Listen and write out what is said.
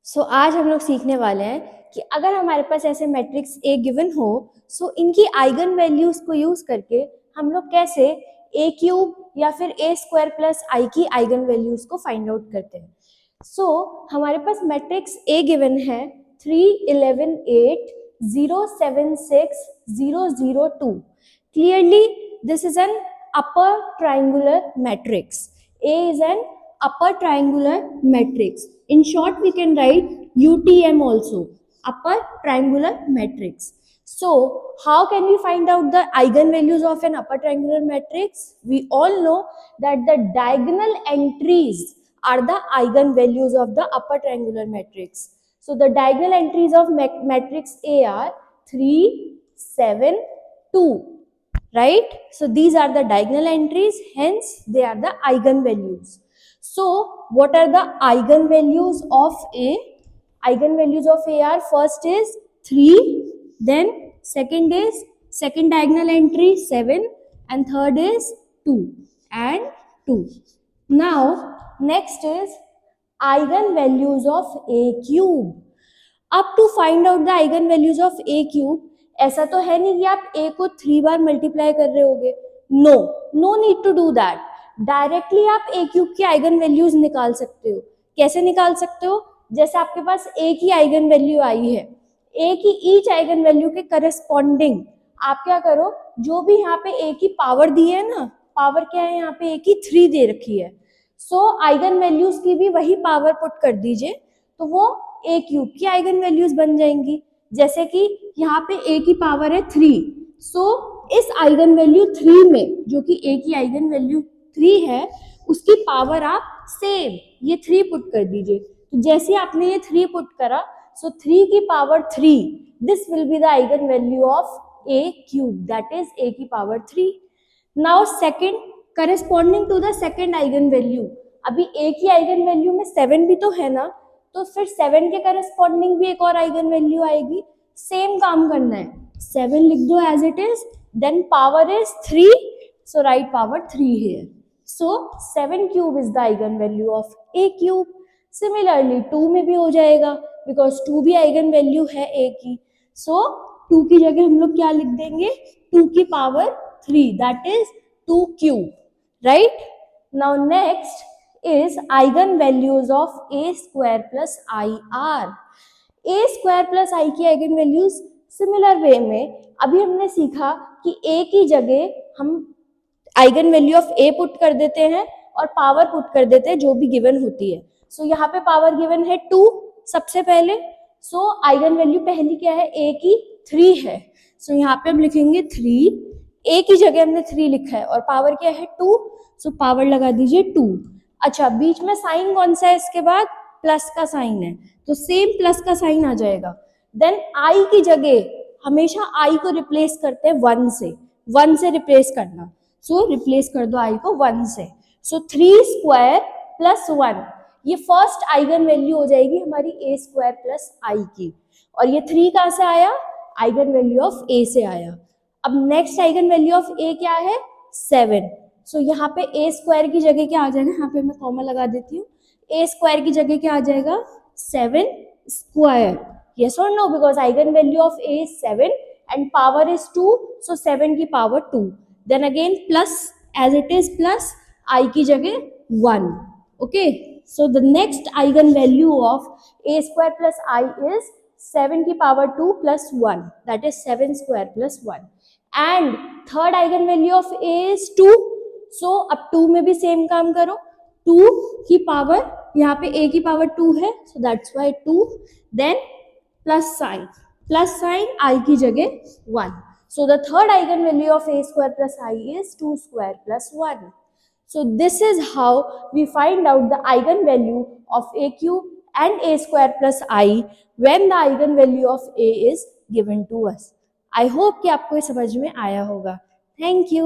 आज हम लोग सीखने वाले हैं कि अगर हमारे पास ऐसे मैट्रिक्स ए गिवन हो, इनकी आइगन वैल्यूज को यूज करके हम लोग कैसे ए क्यूब या फिर ए स्क्वायर प्लस आई की आइगन वैल्यूज को फाइंड आउट करते हैं। हमारे पास मैट्रिक्स ए गिवन है 3 11 8 0 7 6 0 0 2। Clearly this is an upper triangular matrix. A is an upper triangular matrix. In short, we can write UTM also, upper triangular matrix. So, how can we find out the eigenvalues of an upper triangular matrix? We all know that the diagonal entries are the eigenvalues of the upper triangular matrix. So, the diagonal entries of matrix A are 3, 7, 2. Right? So these are the diagonal entries, hence they are the eigenvalues. So what are the eigenvalues of A? Eigenvalues of A are, first is 3, then second is second diagonal entry 7, and third is 2 and 2. Now next is eigenvalues of A cube. Up to find out the eigenvalues of A cube, ऐसा तो है नहीं कि आप a को 3 बार multiply कर रहे होगे। No need to do that. Directly आप a क्यूब की आइगन वैल्यूज निकाल सकते हो। कैसे निकाल सकते हो? जैसे आपके पास a की आइगन वैल्यू आई है, a की ईच आइगन वैल्यू के करस्पॉन्डिंग आप क्या करो, जो भी यहाँ पे a की पावर दी है ना, पावर क्या है यहाँ पे a की 3 दे रखी है, आइगन वैल्यूज की भी वही पावर पुट कर दीजिए, तो वो a क्यूब की आइगन वैल्यूज बन जाएंगी। जैसे कि यहाँ पे a की पावर है 3, इस आइगन वैल्यू 3 में, जो कि a की आइगन वैल्यू 3 है, उसकी पावर आप सेम ये 3 पुट कर दीजिए। तो जैसे आपने ये 3 पुट करा, 3 की power 3, this will be the eigen value of a cube, that is a की power 3। Now second, corresponding to the second eigen value, अभी a की आइगन वैल्यू में 7 भी तो है ना, तो फिर 7 के करस्पॉन्डिंग भी एक और आइगन वैल्यू आएगी। सेम काम करना है, 7 लिख दो as it is, then power is 3, so right power 3 here. So 7 cube is the eigen value of a cube. Similarly 2 में भी हो जाएगा, बिकॉज 2 भी आइगन वैल्यू है a की। 2 की जगह हम लोग क्या लिख देंगे, 2 की power 3, that is 2 cube, right. Now next is eigenvalues of a square plus I r. a square plus I की eigenvalues सिमिलर वे में अभी हमने सीखा कि a की जगह हम eigenvalue of a पुट कर देते हैं और पावर पुट कर देते हैं जो भी गिवन होती है। यहाँ पे पावर गिवन है 2 सबसे पहले, आइगन वैल्यू पहली क्या है, a की 3 है। यहाँ पे हम लिखेंगे 3, a की जगह हमने 3 लिखा है और पावर क्या है 2, पावर लगा दीजिए 2। अच्छा, बीच में साइन कौन सा है, इसके बाद प्लस का साइन है, तो सेम प्लस का साइन आ जाएगा। देन आई की जगह हमेशा आई को रिप्लेस करते हैं 1 से रिप्लेस करना, रिप्लेस कर दो आई को 1 से। 3 स्क्वायर प्लस 1, ये फर्स्ट आइगन वैल्यू हो जाएगी हमारी ए स्क्वायर प्लस आई की, और ये 3 कहाँ से आया, आइगन वैल्यू ऑफ ए से आया। अब नेक्स्ट आइगन वैल्यू ऑफ ए क्या है, 7। यहाँ पे a स्क्वायर की जगह क्या आ जाएगा, यहाँ पे मैं कॉमा लगा देती हूँ, a स्क्वायर की जगह क्या आ जाएगा, 7 स्क्वायर। यस और no, because eigen value of a is 7 and power is 2, 7 की power 2। Then again plus, as it is plus, i की जगह 1। Okay, the next eigen value of a square plus i is 7 की power 2 plus 1, that is 7 square plus 1। And third eigen value of a is 2, अब 2 में भी same काम करो, 2 की power, यहाँ पे a की पावर 2 है, that's why 2, then plus sign i की जगह 1। The third eigen value of a square plus i is 2 square plus 1। This is how we find out the eigen value of a cube and a square plus i when the eigen value of a is given to us. I hope कि आपको ये समझ में आया होगा। Thank you.